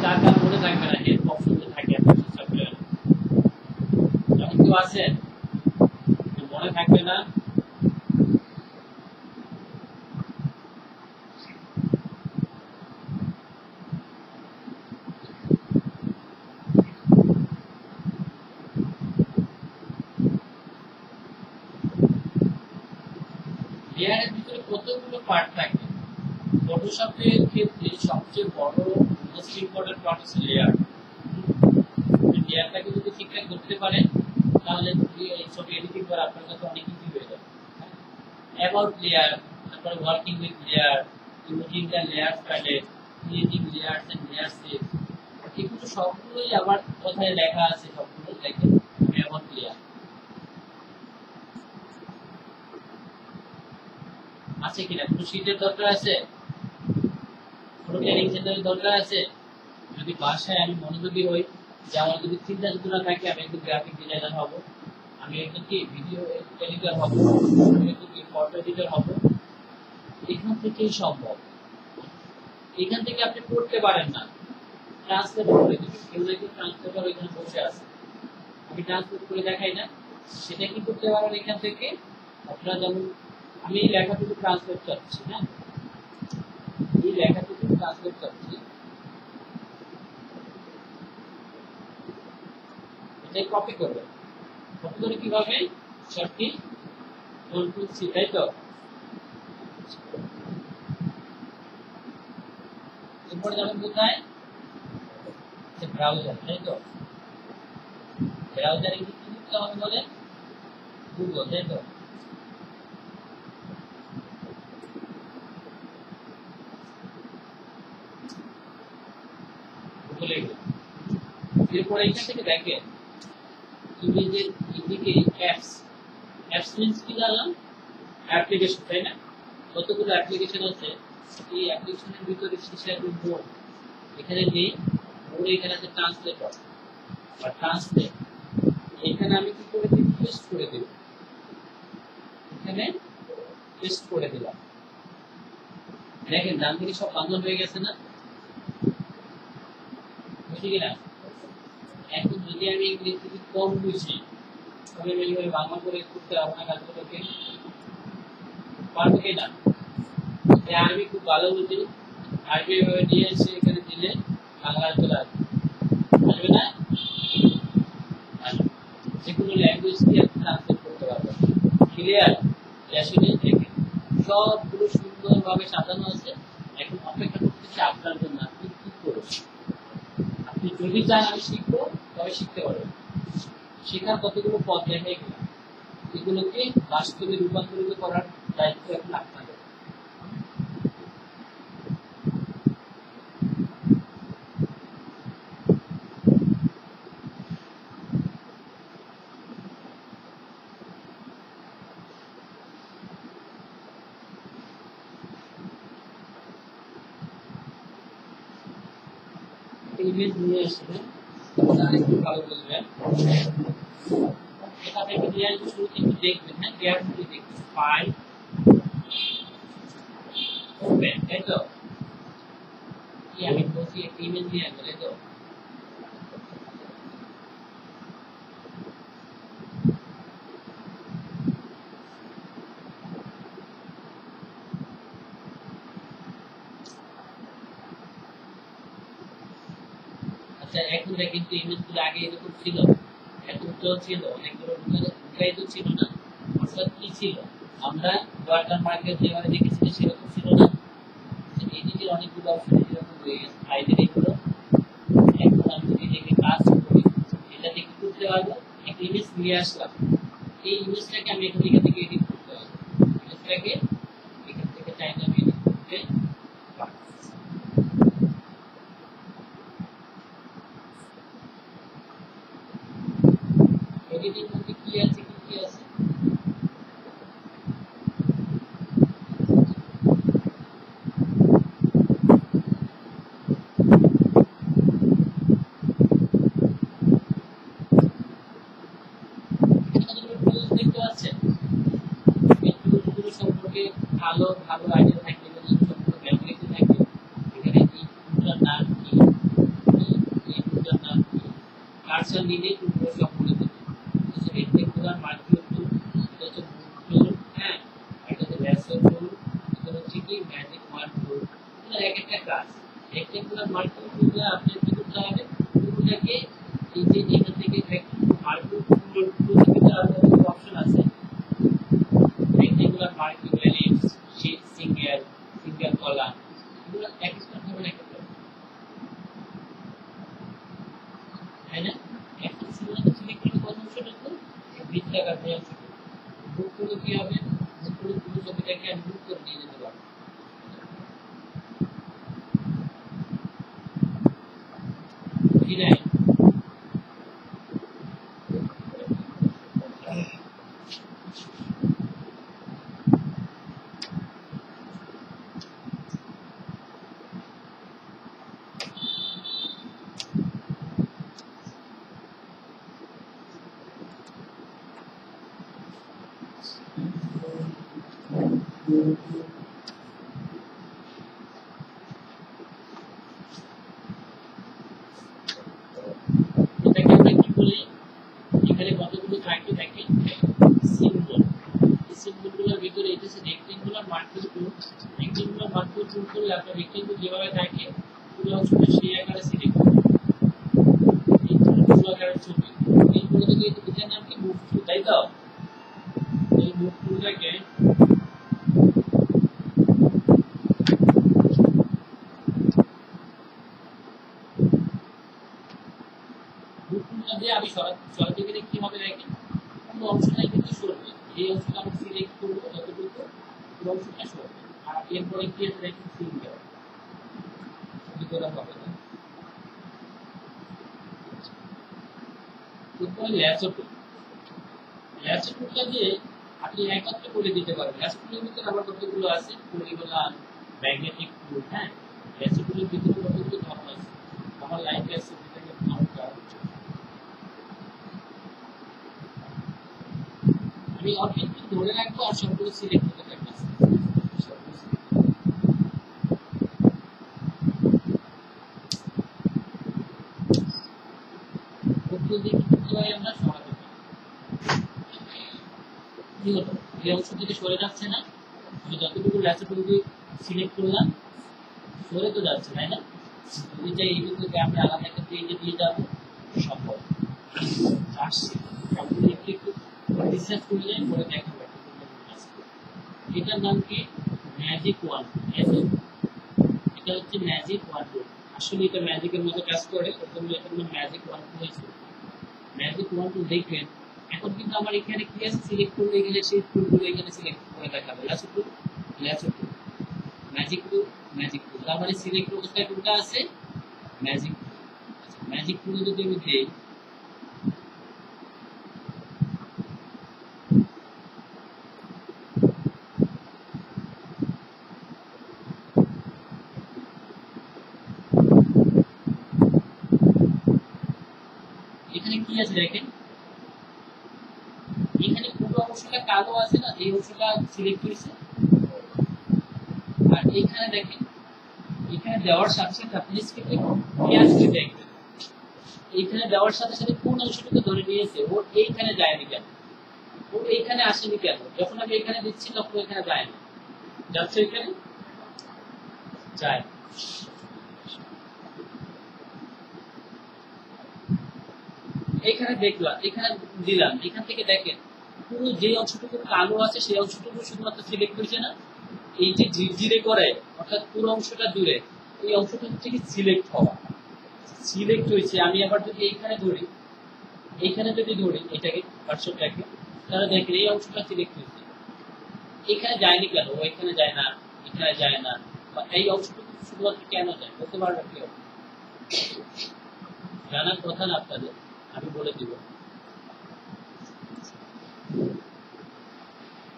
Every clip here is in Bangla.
কার কার মনে থাকবে না হেল্প অপশনটা থাকে আপনার সফটওয়্যারে? এমন কেউ আছে মনে থাকবে না? লেয়ারের ভিতরে কতগুলো পার্ট থাকে? ফটোশপের ক্ষেত্রে সবচেয়ে বড় মোস্ট ইম্পর্টেন্ট পার্ট হচ্ছে লেয়ার। লেয়ারটাকে যদি ঠিকঠাক করতে পারেন তাহলে এই ছবি এডিটিং করা আপনার কাছে অনেক ইজি হয়ে যাবে। অ্যাবাউট লেয়ার, তারপরে working with layer, using the layer palette, creating layers and layer sets, এগুলো সবগুলোই আবার কোথায় লেখা আছে সবগুলো দেখেন অ্যাবাউট লেয়ার। আছে কিনা? কোনো শীটের দরকার আছে? কোনো ট্রেনিং সেন্টারের দরকার আছে? যদি বাসায় আমি মনোযোগী হই, যে আমার যদি চিন্তা চেতনা থাকে আমি একটু গ্রাফিক ডিজাইনার হব, আমি একটু কি ভিডিও এডিটর হব, আমি একটু কি ফটো এডিটর হব, এখান থেকেই সম্ভব। এখান থেকে আপনি পড়তে পারেন না, ট্রান্সলেট করে দিবেন। কেউ না কেউ ট্রান্সলেটর এখানে বসে আছে, আমি ট্রান্সলেট করে দেখাই না, সেটা কি করতে পারেন এখান থেকে। আপনারা যেমন আমি এই লেখাটুকু ট্রান্সলেট করছি, হ্যাঁ এই লেখাটুকু ট্রান্সলেট করছি, এটাই কপি করবেন। কপি করে কিভাবে? শর্টকি কন্ট্রোল সি, তাই তো? এরপরে যাবেন কোথায়? ব্রাউজার, তাই তো? ব্রাউজারে কি লিখতে হবে বলে? গুগল, তাই তো? গুগলে এরপরে এখান থেকে দেখেন ইমেজের এদিকে অ্যাপস। অ্যাপস মিন্স কি জানলাম? অ্যাপ্লিকেশন, তাই না? কতগুলো অ্যাপ্লিকেশন আছে, এই অ্যাপ্লিকেশনের ভিতরে শেষে একটা মোড, এখানে নেই মোড, এখানে আছে ট্রান্সলেটর বা ট্রান্সলেট। এখানে আমি কি করে দিই? পেস্ট করে দেব, এখানে পেস্ট করে দিলাম। দেখেন ডান দিকে সব বান্ধব হয়ে গেছে না? বুঝলি কিনা? এখন যদি আমি ইংরেজি কম বুঝি তবে এইভাবে বাংলা করে করতে হবে না কাজগুলোকে, পারবো কিনা? আরবি খুব ভালো বুঝি, আরবি এভাবে নিয়ে এসে এখানে দিলে বাংলা চলে আসবে, আসবে না? যে কোনো ল্যাঙ্গুয়েজ দিয়ে আপনি ট্রান্সলেট করতে পারবেন। ক্লিয়ার? আসলে দেখেন সবগুলো সুন্দরভাবে সাজানো আছে। এখন অপেক্ষা করতেছি আপনার জন্য, আপনি কি করবেন। আপনি যদি চান আমি শিখবো তবে শিখতে পারবেন। শেখার কতগুলো পথ দেখাই গেলাম, এগুলোকে বাস্তবে রূপান্তরিত করার দায়িত্ব এখন আপনাদের। ইমেজ নিয়ে আসবেন, আরেকটু ভালো বুঝবেন। এটা থেকে দিয়ে আসবে, শুরুতে একটু দেখবেন, হ্যাঁ কেয়ারফুলি দেখবেন। ফাইল ওপেন, তাই তো? কি আমি বলছি একটা ইমেজ নিয়ে আসবে, তাই তো? আচ্ছা এখন দেখেন তো ইমেজগুলো আগে এরকম ছিল, এত উজ্জ্বল ছিল, অনেকগুলো ঢুকাই তো ছিল না। অর্থাৎ কি ছিল, আমরা ওয়াটারমার্কের যেভাবে দেখেছি সেরকম ছিল না। এই দিকে অনেকগুলো অপশন এরকম হয়ে গেছে ফাইলের এগুলো। এখন আমি যদি এটাকে কাজ করি, এটাতে কি করতে পারবো? একটা ইমেজ নিয়ে আসলাম, এই ইমেজটাকে আমি এখান থেকে এডিট করতে পারবো। ইমেজটাকে এখান থেকে চাইলে আমি এডিট করতে পারবো। এডিটিং মধ্যে কি আছে কি কি আছে? দেখতে পাচ্ছেন এই টুলগুলো সম্পর্কে ভালো ভালো আইডিয়া থাকলে সম্পর্কে জ্ঞান থাকলে এখানে এই টুলটার নাম কি, পার্সিয়াল নিলেই পুরো সব বলে দেবে। হচ্ছে রেক্টেঙ্গুলার মার্কিউল টুল, এটা হচ্ছে টুল, হ্যাঁ, এটা হচ্ছে ল্যাসো টুল, এটা হচ্ছে কি ম্যাজিক ওয়ান টুল। এটা এক একটা কাজ। রেক্টেঙ্গুলার মার্কিউল টুলে আপনি কি করতে হবে, টুলটাকে এই যে এখান থেকে মার্কিউল টুল থেকে আলাদা অপশন আছে, রেক্টেঙ্গুলার মার্কিউল এলিপস, সিঙ্গেল কলাম, এগুলো এক একটা ধরনের একটা করে, তাই না? একটা সিলেক্ট করে কোন অংশটা তো বৃত্তাকার যে অংশটা মুভ করে কি হবে, মুভ করে পুরো ছবিটাকে আমি মুভ করে নিয়ে যেতে পারবো। ঠিক আছে, এটাকে আমরা কি বলি, এখানে কতগুলো থাকে থাকে সিম্বল। এই সিম্বলগুলোর ভিতরে এটা হচ্ছে রেক্টেঙ্গুলার মার্কিউল টুল। রেক্টেঙ্গুলার মার্কিউল টুল করলে আপনার রেক্টেঙ্গুল যেভাবে থাকে পুরো অংশটা সেই আকারে সিলেক্ট করবে, এই পুরো আকারের ছবি। এইগুলো থেকে এটার নাম কি মুভ টুল, তাই তো? এই মুভ টুলটাকে দিয়ে আমি সরাতে গেলে কি হবে দেখেন, পুরো অংশটাই কিন্তু সরবে। এই অংশটা আমি সিলেক্ট করবো যতটুকু, পুরো অংশটা সরবে। আর এরপরে কি আছে দেখেন, সিঙ্গেল ভিতরে হবে না। এরপরে ল্যাসো টুল, ল্যাসো টুলটা দিয়ে আপনি একমাত্র করে দিতে পারবেন। ল্যাসো টুলের ভিতরে আবার কতগুলো আছে, পলিগন, ম্যাগনেটিক টুল, হ্যাঁ, ল্যাসো টুলের ভিতরে কতগুলো ধরন আছে। আমার লাইন ল্যাসো টুলটাকে আমি অল্প একটু ধরে রাখবো আর সবগুলো সিলেক্ট করতে থাকবো। আমরা সরাতে পারি, কি হলো, এই অংশ থেকে সরে যাচ্ছে না, আমি যতটুকু ল্যাসো টুল দিয়ে সিলেক্ট করলাম সরে তো যাচ্ছে, তাই না? এটা এই থেকে আমি আলাদা একটা পেজে দিয়ে যাবো, সম্ভব আসছে সবগুলো একটু একটু রিসার্চ করলে পরে দেখা যাবে। এটার নাম কি, ম্যাজিক ওয়ান। এটা হচ্ছে ম্যাজিক ওয়ান টুল। আসলে এটা ম্যাজিকের মতো কাজ করে, প্রথমে এটার নাম ম্যাজিক ওয়ান টুল হয়েছে। ম্যাজিক ওয়ান টুল দেখবেন এখন কিন্তু আমার এখানে কি আছে, সিলেক্ট করলে এখানে সেই টুলগুলো এখানে সিলেক্ট করে দেখাবে, ল্যাসো টুল, ল্যাসো টুল, ম্যাজিক টুল, ম্যাজিক টুল। তার মানে সিলেক্ট অবস্থায় কোনটা আছে, ম্যাজিক টুল। ম্যাজিক টুল যদি আমি দেই, এখানে কি আছে দেখেন, এখানে পুরো অংশটা কালো আছে না, এই অংশটা সিলেক্ট করেছে। আর এখানে দেখেন, এখানে দেওয়ার সাথে সাথে আপনি স্ক্রিনে কি আসছে দেখবেন, এইখানে দেওয়ার সাথে সাথে কোন অংশটুকু ধরে নিয়েছে, ও এইখানে যায়নি কেন, ও এইখানে আসেনি কেন, যখন আমি এখানে দিচ্ছি তখন এখানে যায় না, যাচ্ছে এখানে যায়। এখানে দেখলাম, এখানে দিলাম, এখান থেকে দেখেন পুরো যে অংশটুকু কালো আছে সেই অংশটুকু শুধুমাত্র সিলেক্ট হয়েছে না, এই যে ঝিরঝিরে করে অর্থাৎ পুরো অংশটা দূরে, এই অংশটা হচ্ছে কি সিলেক্ট হওয়া, সিলেক্ট হয়েছে। আমি আবার যদি এইখানে ধরি, এইখানে যদি ধরি এটাকে পার্শ্বটাকে, তাহলে দেখেন এই অংশটা সিলেক্ট হয়েছে, এখানে যায়নি কেন, ও এখানে যায় না, এখানে যায় না, বা এই অংশটুকু শুধুমাত্র কেন যায়, বলতে পারবেন কেউ? জানার কথা না আপনাদের, আমি বলে দিব।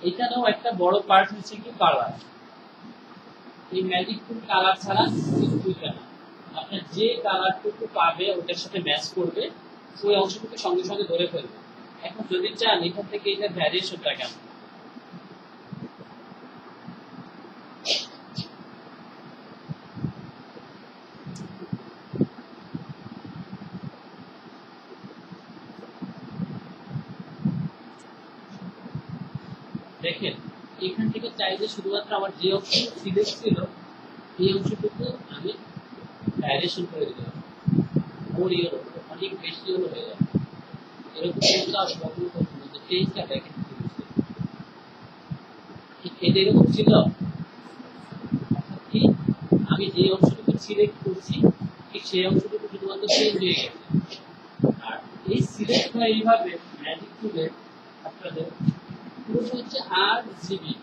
এখানেও একটা বড় পার্ট হচ্ছে কি কালার। এই ম্যাজিক টুল কালার ছাড়া কিছুই না, আপনার যে কালারটুকু পাবে ওটার সাথে ম্যাচ করবে, ওই অংশটুকু সঙ্গে সঙ্গে ধরে ফেলবে। এখন যদি চান এখান থেকে এটা ভ্যারিয়েশনটা কেমন, দেখেন এখান থেকে চাইলে শুধুমাত্র আমার যে অংশটুকু সিলেক্ট ছিল এই অংশটুকু আমি ডাইরেকশন করে দিলাম, ওর অনেক বেশি হয়ে যাবে। এরকম কিন্তু আমি কখনো করবো যে পেজটা দেখেন এটা এরকম ছিল, কি আমি যে অংশটুকু সিলেক্ট করছি ঠিক সেই অংশটুকু শুধুমাত্র চেঞ্জ হয়ে গেছে। আর এই সিলেক্ট হয় এইভাবে ম্যাজিক টুলে আপনাদের পুরো হচ্ছে আর জিবি,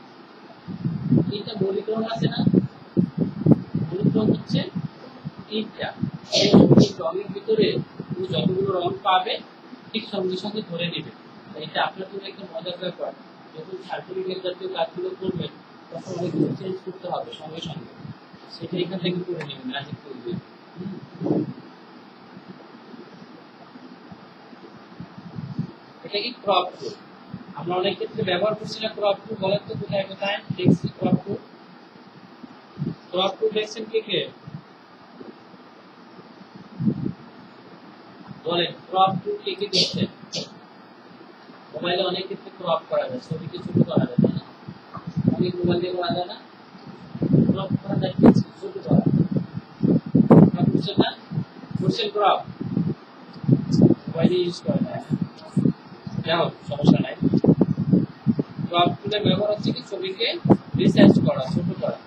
এটা মৌলিক রং আছে না, মৌলিক রং হচ্ছে তিনটা, এই রঙের ভিতরে যতগুলো রং পাবে ঠিক সঙ্গে সঙ্গে ধরে নেবে। এটা আপনার জন্য একটা মজার ব্যাপার, যখন সার্টিফিকেট জাতীয় কাজগুলো করবেন তখন অনেক কিছু চেঞ্জ করতে হবে সঙ্গে সঙ্গে, সেটা এখান থেকে করে নেবেন ম্যাজিক টুল দিয়ে। এটা কি ক্রপ টুল, আমরা অনেক ক্ষেত্রে ব্যবহার করছি না ক্রপ টুল, বলেন তো কোথায় কোথায় দেখছি ক্রপ টুল? ক্রপ টুল দেখছেন কে কে বলেন, ক্রপ টুল কে কে দেখছেন? মোবাইলে অনেক ক্ষেত্রে ক্রপ করা যায়, ছবিকে ছোট করা যায় না, অনেক মোবাইল দিয়ে করা যায় না, ক্রপ করা যায় ছোট করা, বুঝছেন না? বুঝছেন ক্রপ মোবাইলে ইউজ করা যায়, যাও সমস্যা নাই। ক্রপ টুলের ব্যবহার হচ্ছে কি ছবিকে রিসাইজ করা, ছোট করা।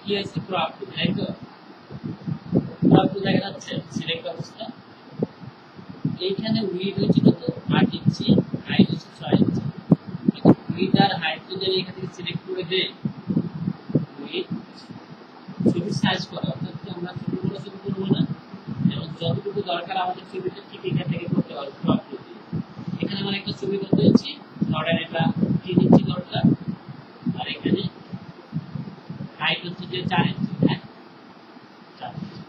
কি আছে ক্রপ টুল, তাই তো? ক্রপ টুল দেখা যাচ্ছে সিলেক্ট অবস্থা, এইখানে উইড হচ্ছে কত 8 ইঞ্চি, হাইট হচ্ছে 6 ইঞ্চি। উইড আর হাইট যদি এখান থেকে সিলেক্ট করে দেই, উইড ছবি সাইজ করা, অর্থাৎ আমরা ছোট বড় ছবি করবো না, এবং যতটুকু দরকার আমাদের ছবিটা ঠিক এখান থেকে করতে পারবো ক্রপ টুল দিয়ে। এখানে আমার একটা ছবি করতে হচ্ছে, ধরেন এটা 3 ইঞ্চি দরকার, আর এখানে হাইট হচ্ছে যে 4 ইঞ্চি, হ্যাঁ 4 ইঞ্চি,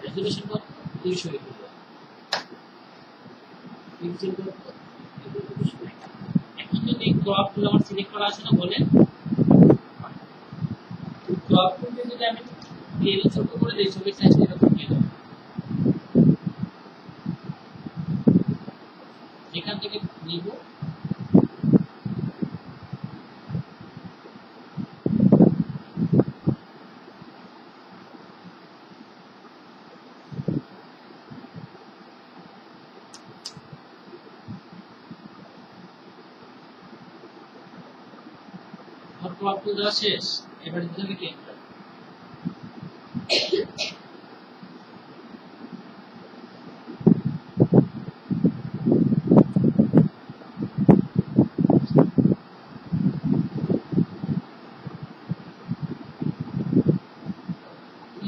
রেজোলিউশন কত 200 পিক্সেল কত 200। এখন যদি ক্রপ টুল আমার সিলেক্ট করা আছে না, বলেন ক্রপ টুল দিয়ে যদি আমি টেনে ছোট করে দেই, ছবির সাইজ এরকম হয়ে যাবে। এখান থেকে নিব, ক্রপ টুল দেওয়া শেষ, এবার দিতে হবে কি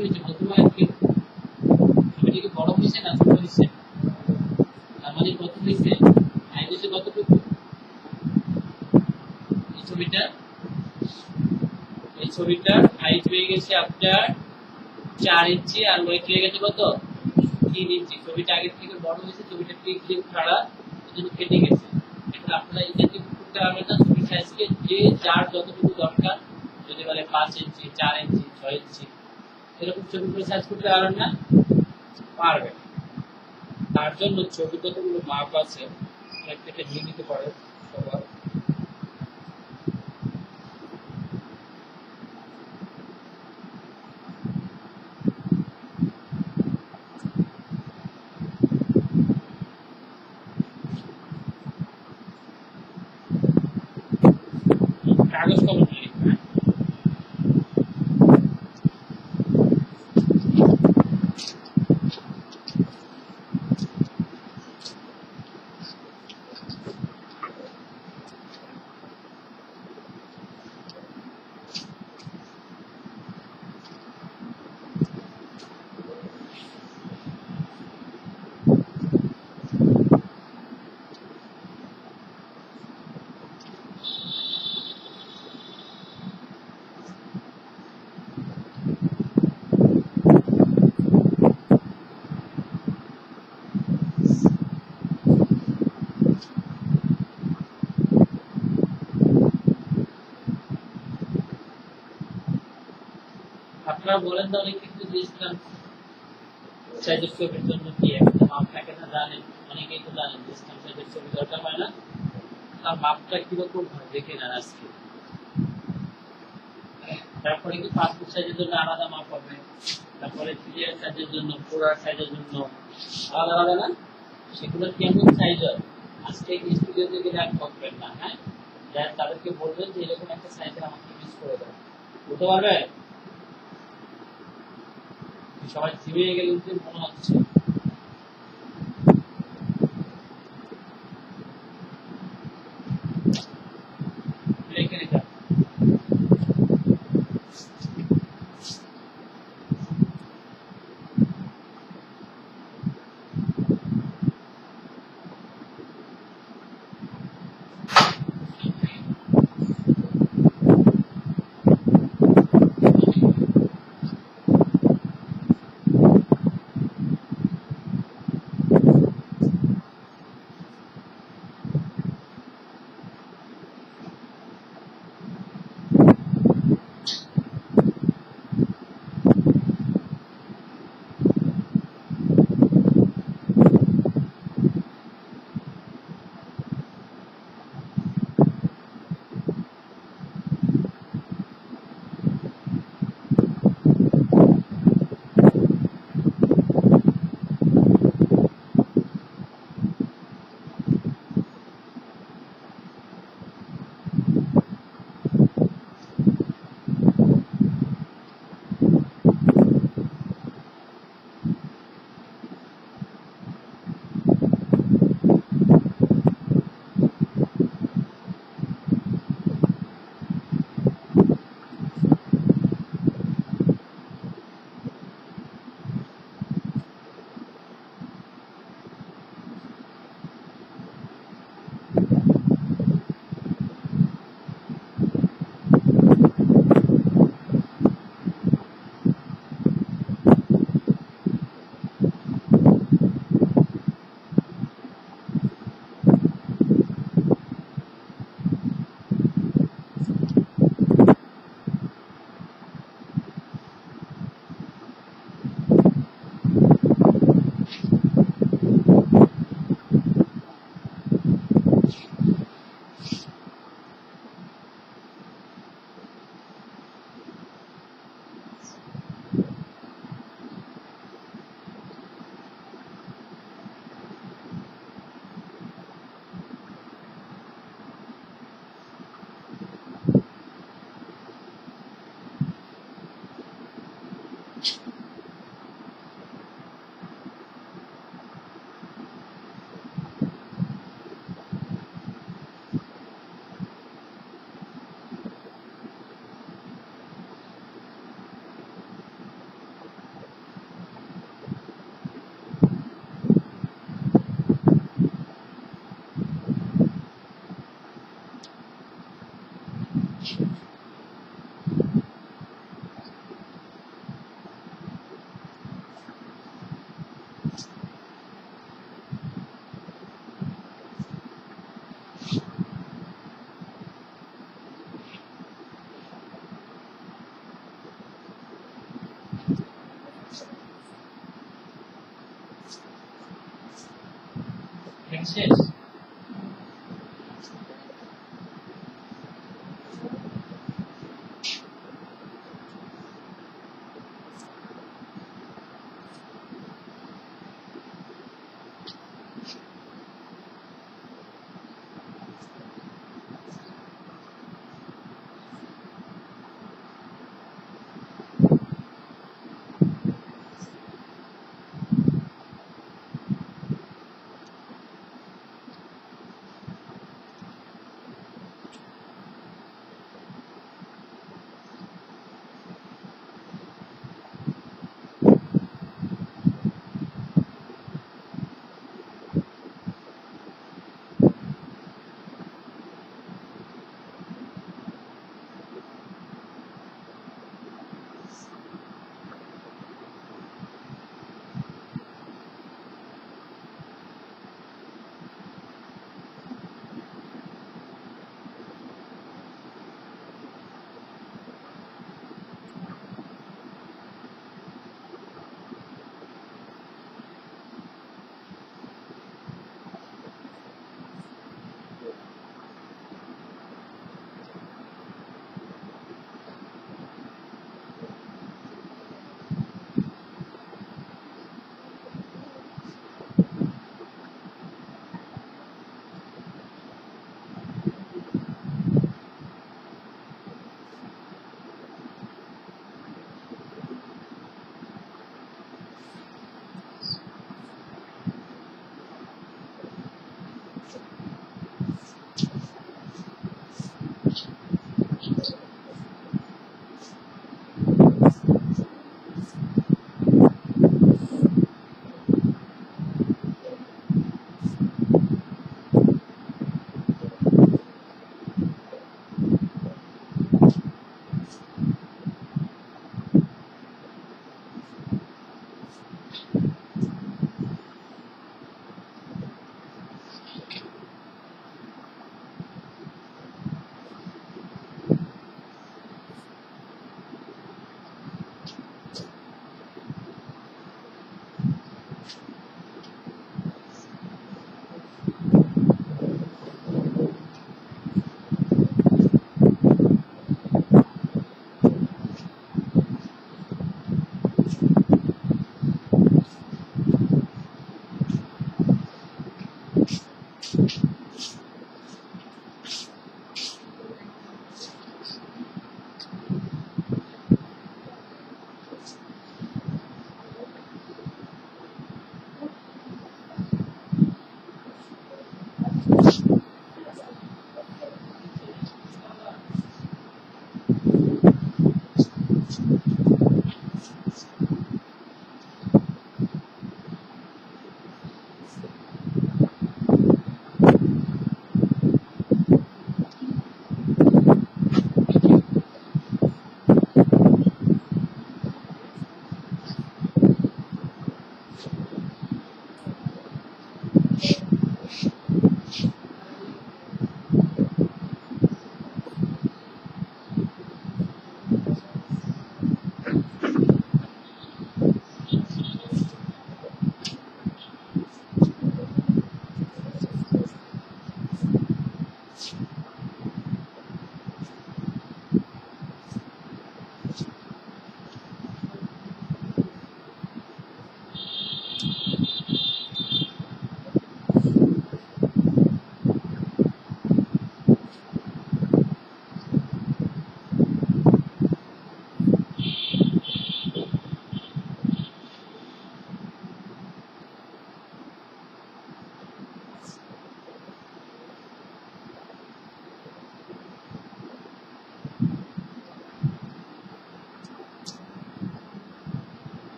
হয়েছে প্রথমে ছবিটিকে বড় হয়েছে না ছোট হয়েছে, তার মানে কত হয়েছে, হাইট হচ্ছে কতটুকু ছবিটা, এই ছবিটার হাইট হয়ে গেছে আপনার 4 ইঞ্চি আর ওয়েট হয়ে গেছে কত 3 ইঞ্চি। ছবিটা আগের থেকে বড় হয়েছে, ছবিটা ক্লিপ ছাড়া এজন্য কেটে গেছে। এখন আপনারা এটা কি করতে পারবেন না, ছবির সাইজকে যে যার যতটুকু দরকার, যদি বলে 5 ইঞ্চি 4 ইঞ্চি 6 ইঞ্চি এরকম ছবিগুলো সাইজ করতে পারবেন না, পারবেন। তার জন্য ছবি কতগুলো মাপ আছে একটা নিয়ে নিতে পারেন সবার। কাগজ কলম নিয়ে লিখবেন। আপনারা বলেন তো অনেক কিন্তু ডিসটেন্স সাইজের ছবির জন্য কি একটা মাপ থাকে না, জানেন অনেকেই তো জানেন ডিসটেন্স সাইজের ছবি দরকার হয় না, তার মাপটা কিরকম হয় দেখে নেন আজকে। তারপরে কি পাসপোর্ট সাইজের জন্য আলাদা মাপ হবে, তারপরে ক্লিয়ার সাইজের জন্য, পোলার সাইজের জন্য আলাদা আলাদা না, সেগুলো কেমন সাইজ হয় আজকে স্টুডিওতে গেলে আর করবেন না। হ্যাঁ, তাদেরকে বলবেন যে এরকম একটা সাইজের আমাকে ইউজ করে দেন, বুঝতে পারবে? সবাই জিমে গেলেন মনে হচ্ছে। শেষ।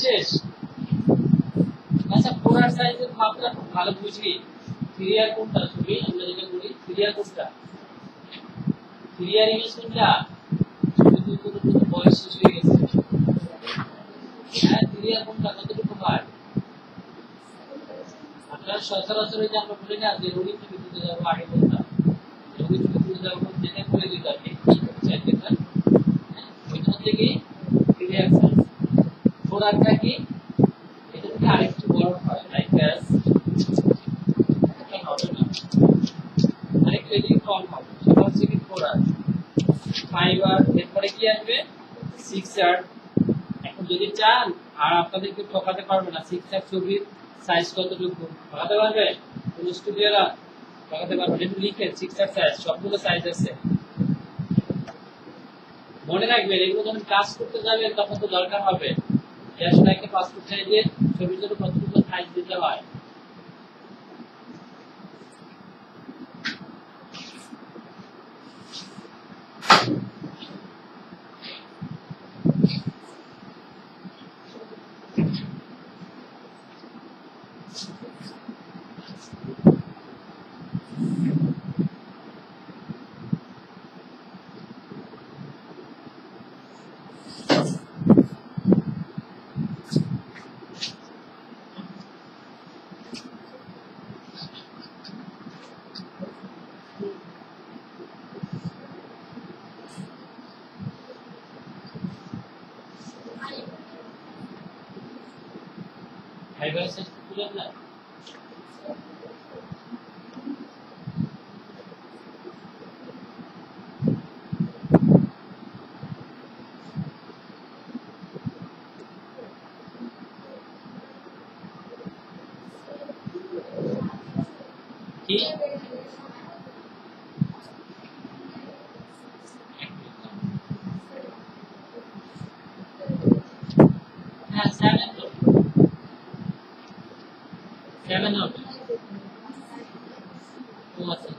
শেষ। আচ্ছা পোলার সাইজের মাপটা ভালো বুঝি সিরিয়াল কোনটা ছবি আমরা যেটা করি সিরিয়াল কোনটা সিরিয়াল ইমেজ কোনটা কতটুকু বয়স শেষ হয়ে গেছে হ্যাঁ সিরিয়াল কোনটা কতটুকু হয় আপনার সচরাচর যে আমরা বলি না যে রোগী ছবি তুলতে যাবো আগে বলতাম রোগী ছবি তুলতে যাবো যেটা করে দিতে আপনি চাইতেন ওইখান থেকে সিরিয়াল সাইজ পোলারটা কি এটা থেকে আরেকটু বড় হয় লাইক দ্যাট আরেকটু এদিকে কম হবে সেটা হচ্ছে কি পোলার ফাইবার এরপরে কি আসবে 6R এখন যদি চান আর আপনাদেরকে ঠকাতে পারবে না 6R ছবির সাইজ কতটুকু ঠকাতে পারবে কোন স্টুডিওরা ঠকাতে পারবে একটু লিখে 6R সাইজ সবগুলো সাইজ আছে মনে রাখবেন এগুলো যখন কাজ করতে যাবেন তখন তো দরকার হবে যে আসলে একটা পাসপোর্ট সাইজের ছবির জন্য কতটুকু সাইজ দিতে হয় ফাইবার সাইজ বুঝলেন না কি হ্যাঁ 7 তো 7 হবে ও আচ্ছা